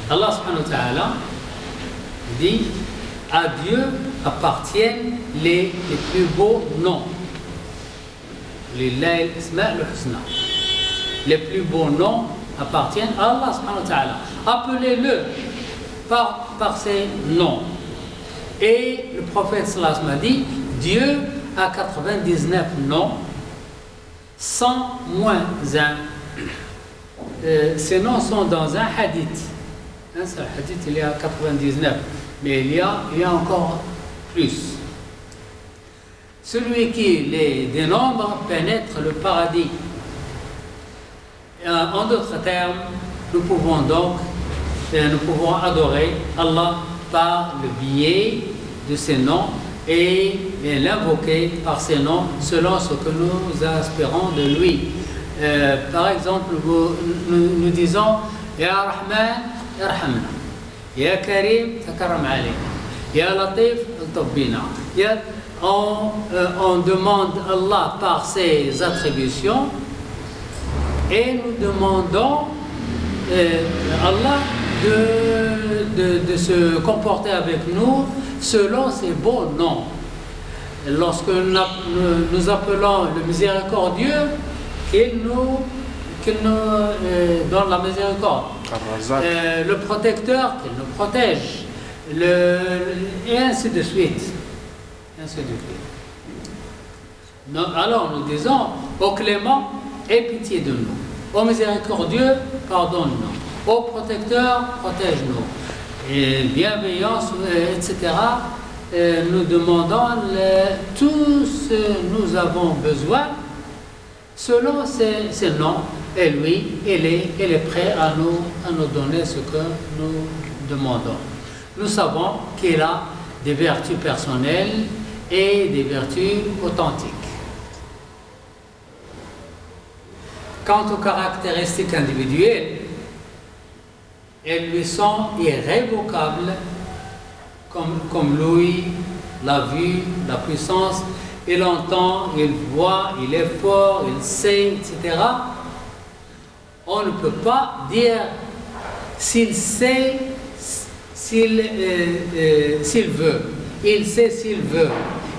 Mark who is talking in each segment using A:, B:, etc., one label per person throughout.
A: Allah subhanahu wa ta'ala dit à Dieu appartiennent les plus beaux noms. Lillahi al-asma' al-husna. Les plus beaux noms appartiennent à Allah subhanahu wa ta'ala. Appelez-le par ses noms. Et le prophète sallallahu alayhi wa sallam a dit, Dieu a 99 noms, 100 moins 1. Ces noms sont dans un hadith. Un seul hadith, il y a 99, mais il y a encore plus. Celui qui les dénombre pénètre le paradis. En d'autres termes, nous pouvons adorer Allah par le biais de ses noms et l'invoquer par ses noms selon ce que nous aspirons de lui. Par exemple, nous disons Ya Rahman, Yarhamna, Ya Karim, Takarram alayna, Ya Latif, Tabbina. On demande Allah par ses attributions et nous demandons Allah de se comporter avec nous selon ses beaux noms. Lorsque nous appelons le miséricordieux, qu'il nous donne la miséricorde. Le protecteur, qu'il nous protège. Et ainsi de suite. Alors nous disons, ô clément, aie pitié de nous. Ô miséricordieux, pardonne-nous. Ô protecteur, protège-nous. Et bienveillance, etc. Nous demandons tout ce que nous avons besoin selon ses noms. Et lui, il est prêt à nous donner ce que nous demandons. Nous savons qu'il a des vertus personnelles et des vertus authentiques. Quant aux caractéristiques individuelles, elles lui sont irrévocables, comme l'ouïe, la vue, la puissance. Il entend, il voit, il est fort, il sait, etc. On ne peut pas dire s'il sait, s'il veut. Il sait s'il veut.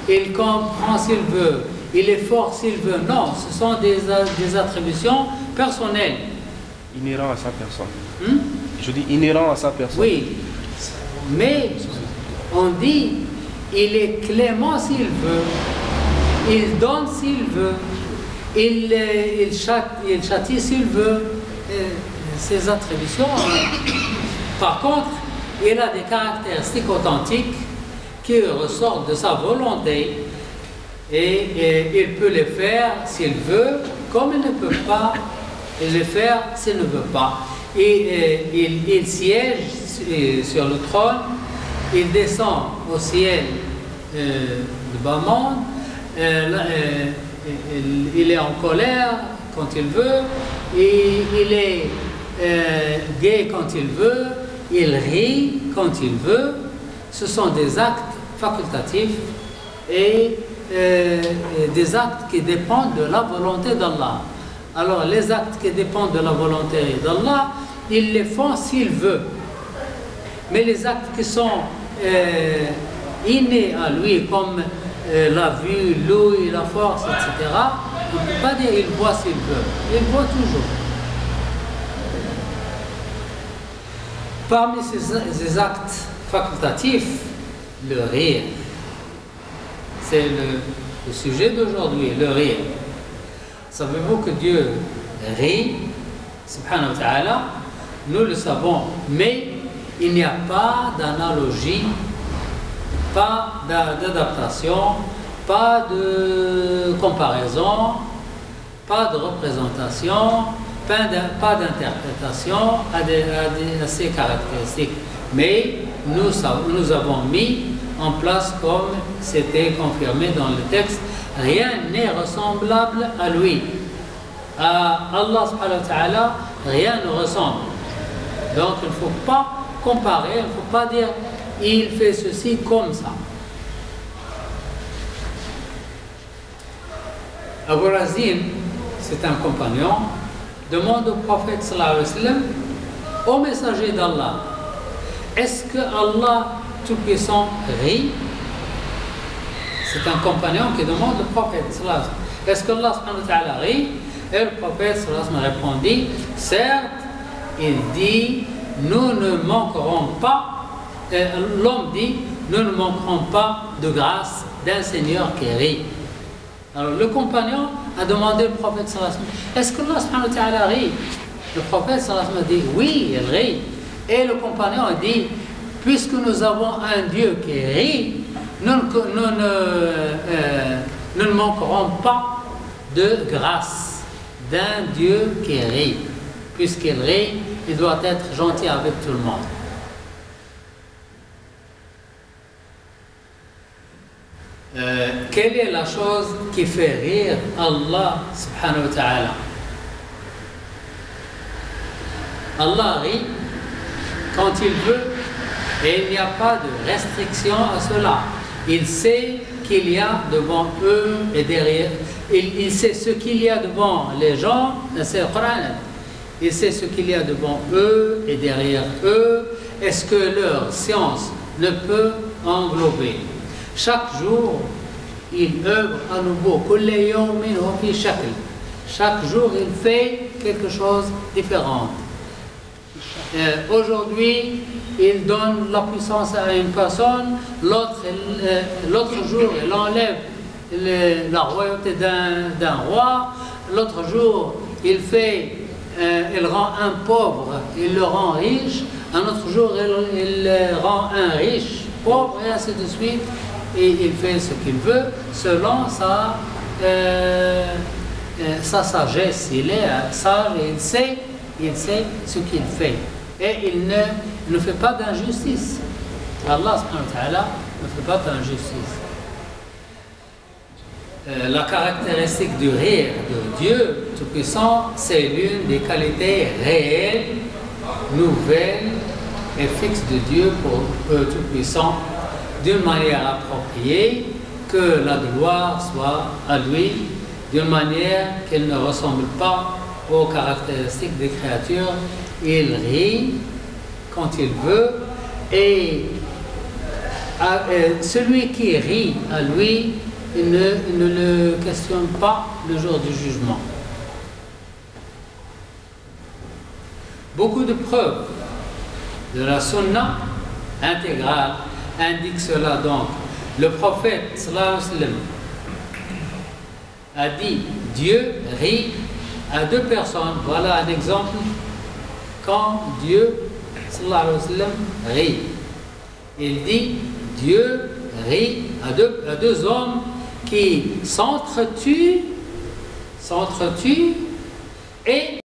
A: Il comprend s'il veut. Il est fort s'il veut. Non, ce sont des attributions personnelles.
B: Inhérent à sa personne. Je dis inhérent à sa personne.
A: Oui, mais on dit il est clément s'il veut. Il donne s'il veut. Il châtie s'il veut. Ces attributions. Par contre, il a des caractéristiques authentiques qui ressortent de sa volonté. Et il peut les faire s'il veut, comme il ne peut pas les faire s'il ne veut pas. Et il siège sur le trône, il descend au ciel du bas monde, il est en colère quand il veut, et il est gai quand il veut, il rit quand il veut. Ce sont des actes facultatifs et des actes qui dépendent de la volonté d'Allah. Alors les actes qui dépendent de la volonté d'Allah, ils les font s'il veut. Mais les actes qui sont innés à lui, comme la vue, l'ouïe, la force, etc., on ne peut pas dire il voit s'il veut. Il voit toujours. Parmi ces actes facultatifs, le rire. C'est le sujet d'aujourd'hui, le rire. Savez-vous que Dieu rit, subhanahu wa ta'ala? Nous le savons, mais il n'y a pas d'analogie, pas d'adaptation, pas de comparaison, pas de représentation, pas d'interprétation à ces caractéristiques. Mais nous avons mis en place, comme c'était confirmé dans le texte, rien n'est ressemblable à lui. À Allah subhanahu wa ta'ala, rien ne ressemble. Donc il ne faut pas comparer, il ne faut pas dire il fait ceci comme ça. Abu Razim, c'est un compagnon, demande au prophète sallallahu alayhi wa sallam, au messager d'Allah, est-ce que Allah Tout-Puissant rit? C'est un compagnon qui demande au prophète sallallahu alayhi wa sallam, est-ce que Allah subhanahu wa ta'ala rit? Et le prophète sallallahu alayhi wa sallam répondit, certes, il dit, nous ne manquerons pas, l'homme dit, nous ne manquerons pas de grâce d'un Seigneur qui rit. Alors le compagnon a demandé au prophète sallallahu alayhi wa sallam, est-ce que Allah subhanahu wa ta'ala rit? Le prophète sallallahu alayhi wa sallam dit, oui, il rit. Et le compagnon a dit, puisque nous avons un Dieu qui rit, nous ne manquerons pas de grâce d'un Dieu qui rit. Puisqu'il rit, il doit être gentil avec tout le monde. Quelle est la chose qui fait rire Allah subhanahu wa ta'ala? Allah rit quand il veut et il n'y a pas de restriction à cela. Il sait qu'il y a devant eux et derrière. Il sait ce qu'il y a devant les gens, c'est le Coran. Il sait ce qu'il y a devant eux et derrière eux, et ce que leur science ne peut englober. Chaque jour, il œuvre à nouveau. Chaque jour, il fait quelque chose de différent. Aujourd'hui, il donne la puissance à une personne, l'autre jour, il enlève la royauté d'un roi, l'autre jour, il rend un pauvre, il le rend riche, un autre jour, il rend un riche pauvre, et ainsi de suite, et il fait ce qu'il veut selon sa sagesse. Il est sage et il sait ce qu'il fait. Et il ne fait pas d'injustice. Allah subhanahu wa ta'ala ne fait pas d'injustice. La caractéristique du rire de Dieu Tout-Puissant, c'est l'une des qualités réelles, nouvelles et fixes de Dieu pour Tout-Puissant, d'une manière appropriée, que la gloire soit à lui, d'une manière qu'elle ne ressemble pas aux caractéristiques des créatures. Il rit quand il veut, et celui qui rit à lui, il ne le questionne pas le jour du jugement. Beaucoup de preuves de la sunna intégrale indiquent cela. Donc, le prophète sallallahu alayhi wa sallam a dit, Dieu rit à deux personnes. Voilà un exemple quand Dieu sallallahu alayhi wa sallam rit. Il dit, Dieu rit à deux hommes qui s'entretuent et